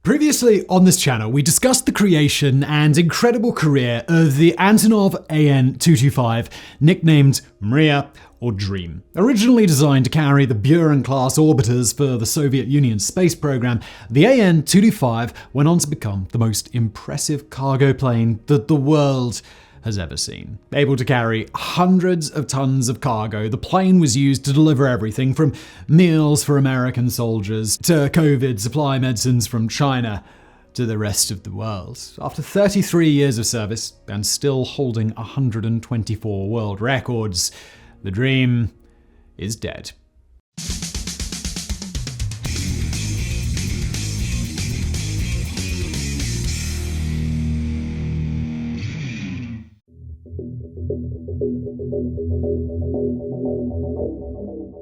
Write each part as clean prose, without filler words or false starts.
Previously on this channel, we discussed the creation and incredible career of the Antonov An-225, nicknamed Mriya or Dream. Originally designed to carry the Buran-class orbiters for the Soviet Union's space program, the An-225 went on to become the most impressive cargo plane that the world has ever seen. Able to carry hundreds of tons of cargo, the plane was used to deliver everything from meals for American soldiers to COVID supply medicines from China to the rest of the world. After 33 years of service and still holding 124 world records, the dream is dead.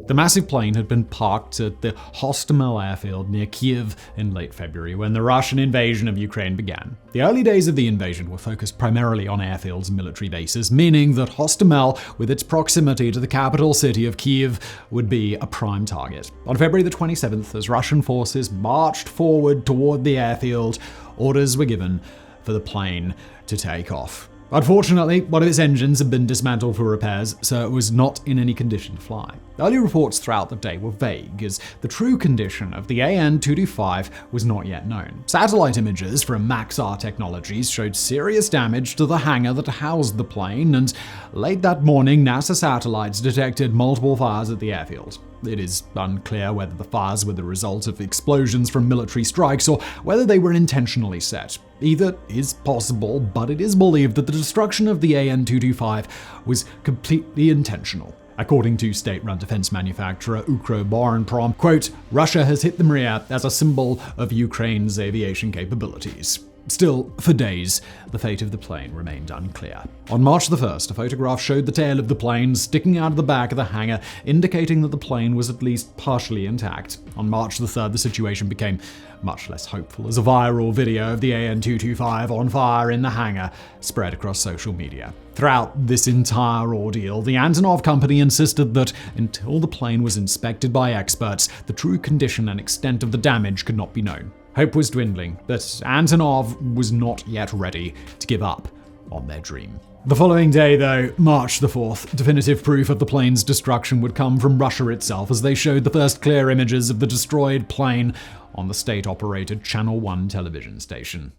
The massive plane had been parked at the Hostomel airfield near Kyiv in late February when the Russian invasion of Ukraine began. The early days of the invasion were focused primarily on airfields and military bases, meaning that Hostomel, with its proximity to the capital city of Kyiv, would be a prime target. On February the 27th, as Russian forces marched forward toward the airfield, orders were given for the plane to take off. Unfortunately, one of its engines had been dismantled for repairs, so it was not in any condition to fly. Early reports throughout the day were vague, as the true condition of the An-225 was not yet known. Satellite images from Maxar Technologies showed serious damage to the hangar that housed the plane, and late that morning, NASA satellites detected multiple fires at the airfield. It is unclear whether the fires were the result of explosions from military strikes or whether they were intentionally set. Either is possible, but it is believed that the destruction of the An-225 was completely intentional. According to state-run defense manufacturer Ukroboronprom, quote, "Russia has hit the Mriya as a symbol of Ukraine's aviation capabilities." Still, for days, the fate of the plane remained unclear. On March the 1st, a photograph showed the tail of the plane sticking out of the back of the hangar, indicating that the plane was at least partially intact. On March the 3rd, the situation became much less hopeful as a viral video of the An-225 on fire in the hangar spread across social media. Throughout this entire ordeal, the Antonov company insisted that until the plane was inspected by experts, the true condition and extent of the damage could not be known. Hope was dwindling, but Antonov was not yet ready to give up on their dream. The following day, though, March the 4th, definitive proof of the plane's destruction would come from Russia itself as they showed the first clear images of the destroyed plane on the state-operated Channel 1 television station.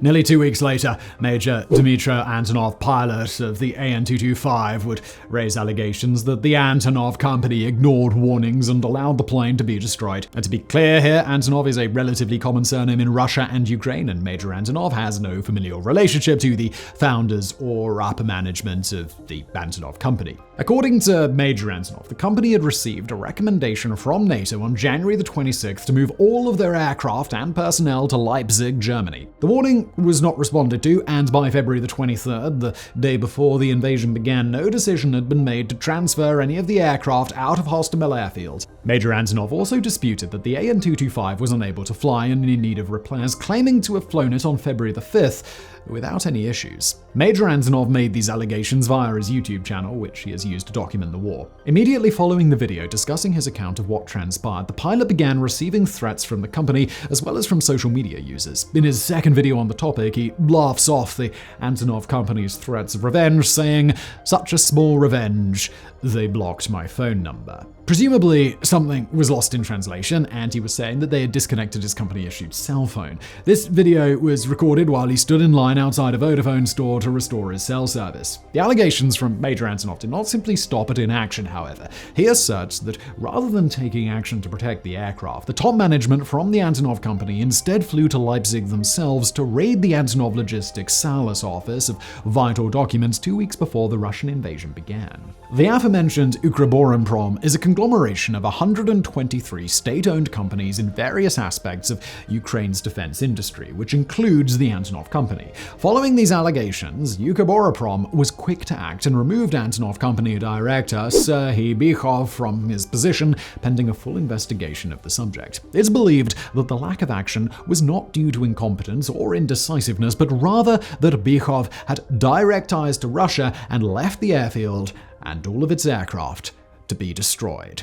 Nearly 2 weeks later, Major Dmitry Antonov, pilot of the An-225, would raise allegations that the Antonov company ignored warnings and allowed the plane to be destroyed. And to be clear here, Antonov is a relatively common surname in Russia and Ukraine, and Major Antonov has no familial relationship to the founders or upper management of the Antonov company. According to Major Antonov, the company had received a recommendation from NATO on January the 26th to move all of their aircraft and personnel to Leipzig, Germany. The warning was not responded to, and by February the 23rd, the day before the invasion began, no decision had been made to transfer any of the aircraft out of Hostomel airfield. Major Antonov also disputed that the An-225 was unable to fly and in need of repairs, claiming to have flown it on February the 5th without any issues. Major Antonov made these allegations via his YouTube channel, which he has used to document the war. Immediately following the video discussing his account of what transpired, the pilot began receiving threats from the company as well as from social media users. In his second video on the topic, he laughs off the Antonov company's threats of revenge, saying, "Such a small revenge, they blocked my phone number." Presumably, something was lost in translation, and he was saying that they had disconnected his company-issued cell phone. This video was recorded while he stood in line outside a Vodafone store to restore his cell service. The allegations from Major Antonov did not simply stop at inaction, however. He asserts that rather than taking action to protect the aircraft, the top management from the Antonov company instead flew to Leipzig themselves to raid the Antonov Logistics Salas office of vital documents 2 weeks before the Russian invasion began. The aforementioned Ukroboronprom is a conglomeration of 123 state-owned companies in various aspects of Ukraine's defense industry, which includes the Antonov company. Following these allegations, Ukroboronprom was quick to act and removed Antonov company director Serhiy Bychov from his position, pending a full investigation of the subject. It's believed that the lack of action was not due to incompetence or indecisiveness, but rather that Bychov had direct ties to Russia and left the airfield and all of its aircraft to be destroyed.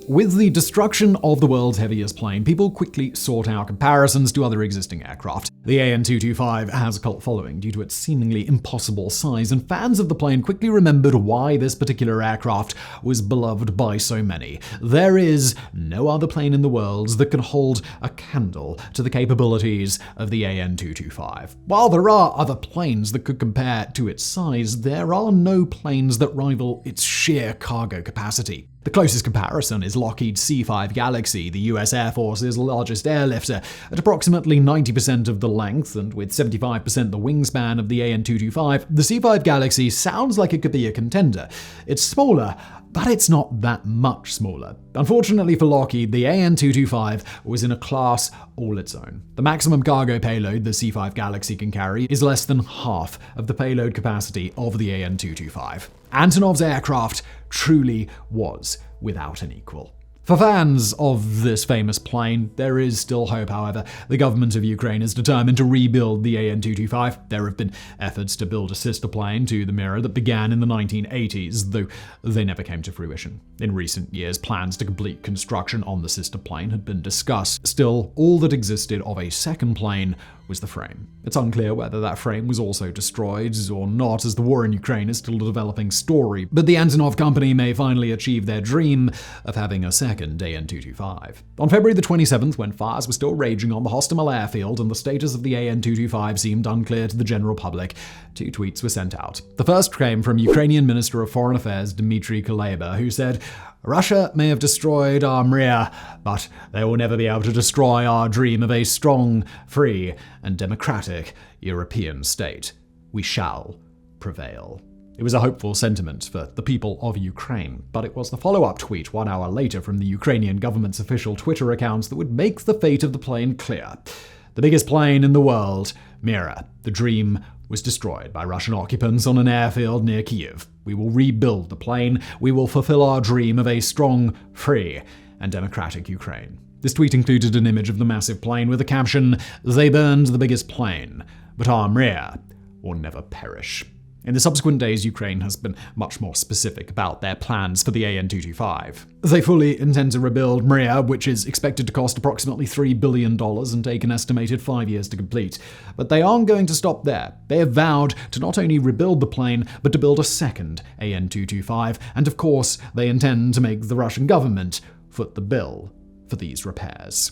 With the destruction of the world's heaviest plane, people quickly sought out comparisons to other existing aircraft. The An-225 has a cult following due to its seemingly impossible size, and fans of the plane quickly remembered why this particular aircraft was beloved by so many. There is no other plane in the world that can hold a candle to the capabilities of the An-225. While there are other planes that could compare to its size, there are no planes that rival its sheer cargo capacity. The closest comparison is Lockheed's C-5 Galaxy, the US Air Force's largest airlifter. At approximately 90% of the length and with 75% the wingspan of the An-225, the C-5 Galaxy sounds like it could be a contender. It's smaller, but it's not that much smaller. Unfortunately for Lockheed, the An-225 was in a class all its own. The maximum cargo payload the C-5 Galaxy can carry is less than half of the payload capacity of the An-225. Antonov's aircraft truly was without an equal. For fans of this famous plane, there is still hope, however. The government of Ukraine is determined to rebuild the An-225. There have been efforts to build a sister plane to the Mriya that began in the 1980s, though they never came to fruition. In recent years, plans to complete construction on the sister plane had been discussed. Still, all that existed of a second plane was the frame. It's unclear whether that frame was also destroyed or not, as the war in Ukraine is still a developing story, but the Antonov company may finally achieve their dream of having a second An-225. On February the 27th, when fires were still raging on the Hostomel airfield and the status of the An-225 seemed unclear to the general public, two tweets were sent out. The first came from Ukrainian Minister of Foreign Affairs Dmitry Kuleba, who said, "Russia may have destroyed our Mriya, but they will never be able to destroy our dream of a strong, free, and democratic European state. We shall prevail." It was a hopeful sentiment for the people of Ukraine, but it was the follow-up tweet 1 hour later from the Ukrainian government's official Twitter accounts that would make the fate of the plane clear. The biggest plane in the world, Mriya, the dream was destroyed by Russian occupants on an airfield near Kyiv. We will rebuild the plane. We will fulfill our dream of a strong, free, and democratic Ukraine. This tweet included an image of the massive plane with the caption, "They burned the biggest plane, but our Mriya will never perish." In the subsequent days, Ukraine has been much more specific about their plans for the An-225. They fully intend to rebuild Mriya, which is expected to cost approximately $3 billion and take an estimated 5 years to complete. But they aren't going to stop there. They have vowed to not only rebuild the plane, but to build a second An-225, and of course, they intend to make the Russian government foot the bill for these repairs.